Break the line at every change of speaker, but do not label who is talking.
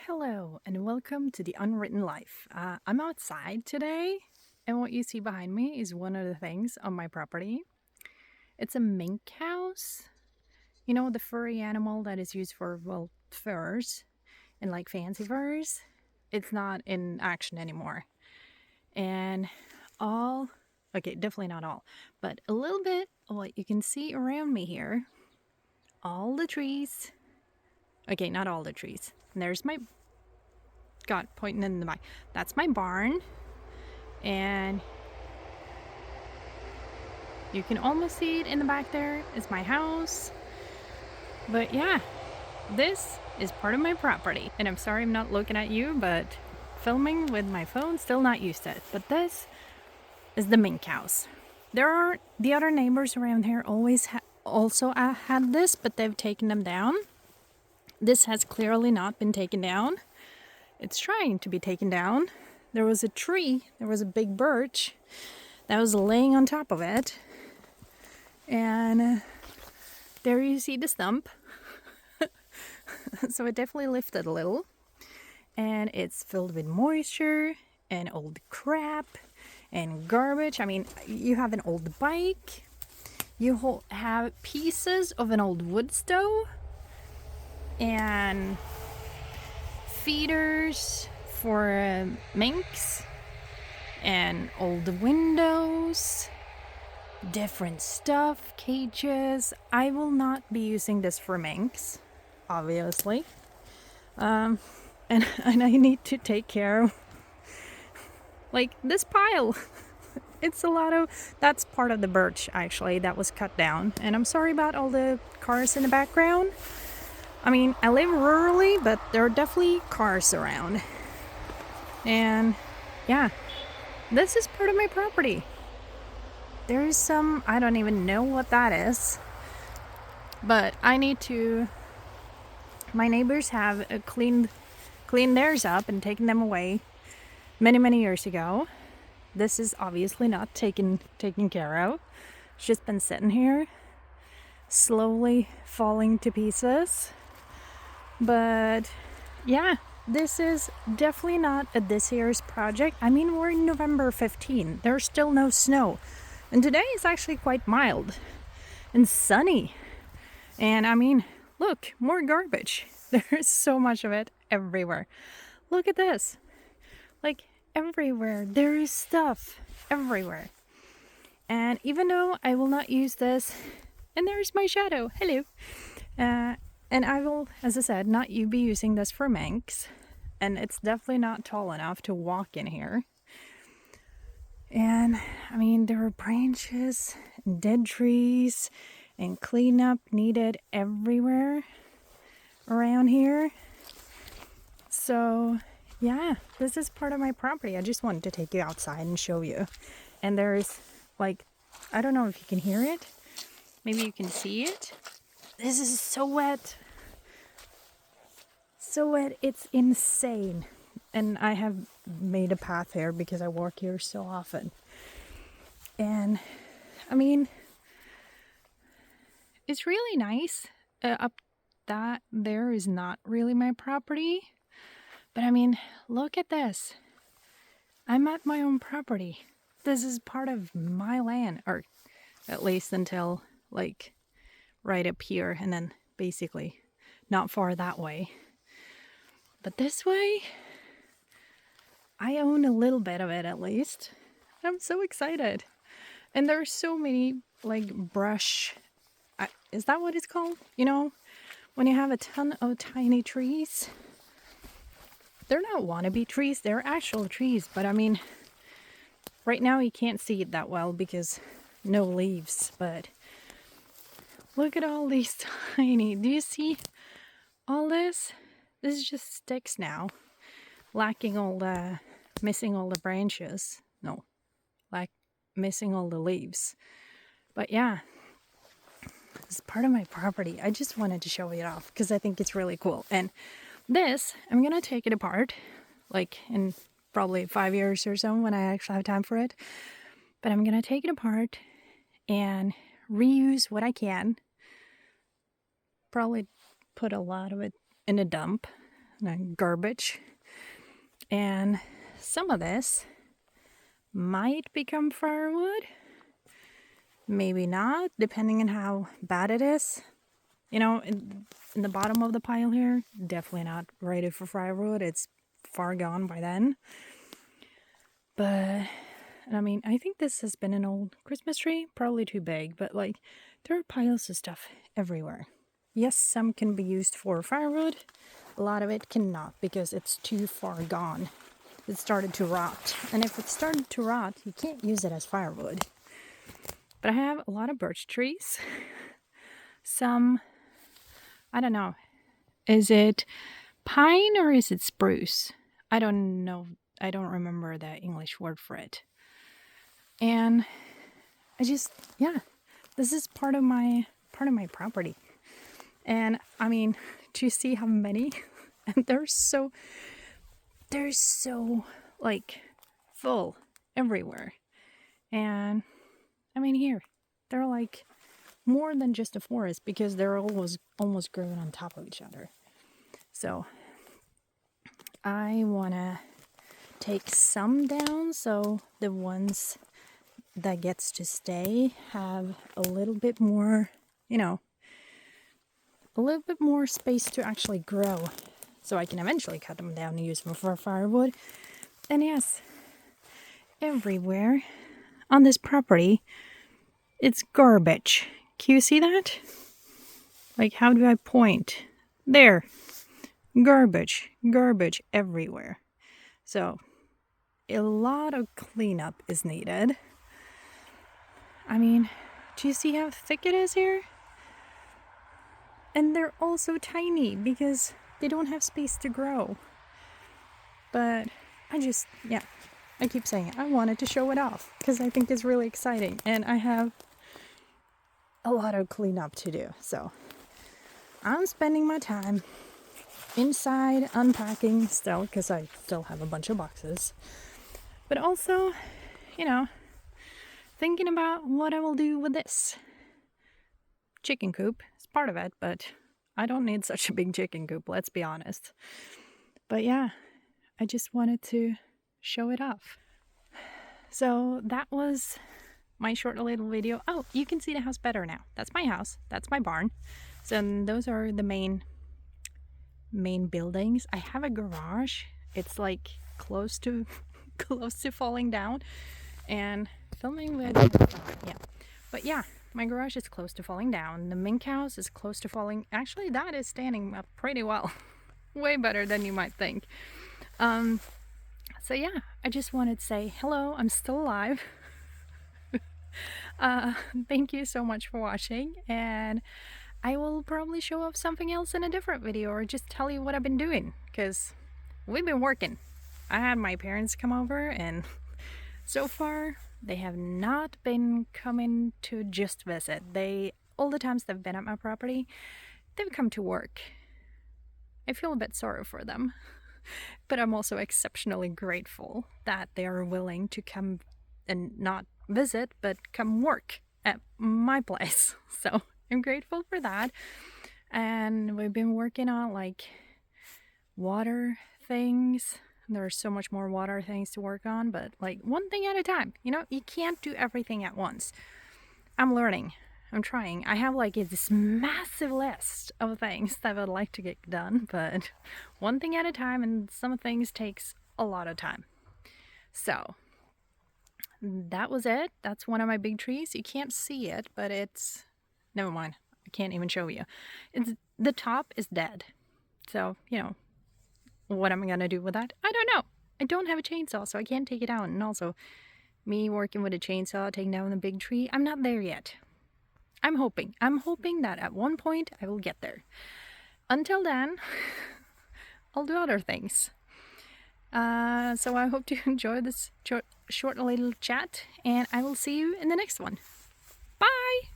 Hello and welcome to the Unwritten Life. I'm outside today, and what you see behind me is one of the things on my property. It's a mink house. You know, the furry animal that is used for, well, furs and like fancy furs. It's not in action anymore. And definitely not all, but a little bit of what you can see around me here. All the trees. Okay, not all the trees. And there's my pointing in the mic. That's my barn, and you can almost see it in the back there. It's my house. But yeah, this is part of my property. And I'm sorry I'm not looking at you, but filming with my phone, still not used to it. But this is the mink house. There are the other neighbors around here also had this, but they've taken them down. This has clearly not been taken down. It's trying to be taken down. There was a tree, there was a big birch that was laying on top of it. And there you see the stump. So it definitely lifted a little. And it's filled with moisture and old crap and garbage. I mean, you have an old bike. You have pieces of an old wood stove. And feeders for minks and old windows, different stuff, cages. I will not be using this for minks, obviously. And I need to take care of like this pile. It's a lot of, that's part of the birch actually that was cut down. And I'm sorry about all the cars in the background. I mean, I live rurally, but there are definitely cars around. And yeah, this is part of my property. There is some, I don't even know what that is. But my neighbors have cleaned theirs up and taken them away many years ago. This is obviously not taken care of. It's just been sitting here, slowly falling to pieces. But yeah, this is definitely not a this year's project. I mean, we're in November 15. There's still no snow. And today is actually quite mild and sunny. And I mean, look, more garbage. There's so much of it everywhere. Look at this. Like everywhere. There is stuff everywhere. And even though I will not use this, and there's my shadow. Hello. And I will, as I said, not be using this for minks. And it's definitely not tall enough to walk in here. And I mean, there are branches and dead trees and cleanup needed everywhere around here. So yeah, this is part of my property. I just wanted to take you outside and show you. And there's like, I don't know if you can hear it. Maybe you can see it. This is so wet. So wet, it's insane. And I have made a path here because I walk here so often. And I mean, it's really nice. Up that there is not really my property. But I mean, look at this. I'm at my own property. This is part of my land, or at least until like right up here, and then basically not far that way. But this way, I own a little bit of it at least. I'm so excited. And there are so many like brush. Is that what it's called? You know, when you have a ton of tiny trees. They're not wannabe trees, they're actual trees. But I mean, right now you can't see it that well because no leaves. But look at all these tiny. Do you see all this? This is just sticks now. Missing all the branches. No, missing all the leaves. But yeah, it's part of my property. I just wanted to show it off because I think it's really cool. And this, I'm going to take it apart, like in probably 5 years or so when I actually have time for it. But I'm going to take it apart and reuse what I can. Probably put a lot of it in a dump. garbage. And some of this might become firewood. Maybe not, depending on how bad it is. You know, in the bottom of the pile here, definitely not ready for firewood. It's far gone by then. But, I mean, I think this has been an old Christmas tree. Probably too big, but like, there are piles of stuff everywhere. Yes, some can be used for firewood. A lot of it cannot because it's too far gone. It started to rot. And if it started to rot, you can't use it as firewood. But I have a lot of birch trees. Some, I don't know. Is it pine or is it spruce? I don't know. I don't remember the English word for it. And I just, yeah, this is part of my property. And I mean, do you see how many? And they're so like full everywhere. And I mean, here, they're like more than just a forest because they're almost growing on top of each other. So I want to take some down so the ones that gets to stay have a little bit more, a little bit more space to actually grow. So I can eventually cut them down and use them for firewood. And yes, everywhere on this property, it's garbage. Can you see that? Like, how do I point? There. Garbage everywhere. So, a lot of cleanup is needed. I mean, do you see how thick it is here? And they're also tiny because they don't have space to grow. But I keep saying it. I wanted to show it off because I think it's really exciting. And I have a lot of cleanup to do. So I'm spending my time inside unpacking still because I still have a bunch of boxes. But also, thinking about what I will do with this. Chicken coop is part of it, but I don't need such a big chicken coop, let's be honest. But yeah, I just wanted to show it off. So that was my short little video. Oh, you can see the house better now. That's my house. That's my barn. So those are the main buildings. I have a garage. It's like close to falling down. And filming with But yeah, my garage is close to falling down. The mink house is close to falling. Actually, that is standing up pretty well. Way better than you might think. So yeah, I just wanted to say hello. I'm still alive. Thank you so much for watching, and I will probably show off something else in a different video or just tell you what I've been doing because we've been working. I had my parents come over and so far they have not been coming to just visit. All the times they've been at my property, they've come to work. I feel a bit sorry for them, but I'm also exceptionally grateful that they are willing to come and not visit, but come work at my place. So I'm grateful for that. And we've been working on like water things. There are so much more water things to work on, but like one thing at a time. You can't do everything at once. I'm learning. I'm trying. I have like this massive list of things that I would like to get done, but one thing at a time, and some things takes a lot of time. So that was it. That's one of my big trees. You can't see it, but it's... Never mind. I can't even show you. The top is dead. So, what am I going to do with that? I don't know. I don't have a chainsaw, so I can't take it out. And also, me working with a chainsaw, taking down the big tree, I'm not there yet. I'm hoping that at one point I will get there. Until then, I'll do other things. So I hope you enjoy this short little chat, and I will see you in the next one. Bye!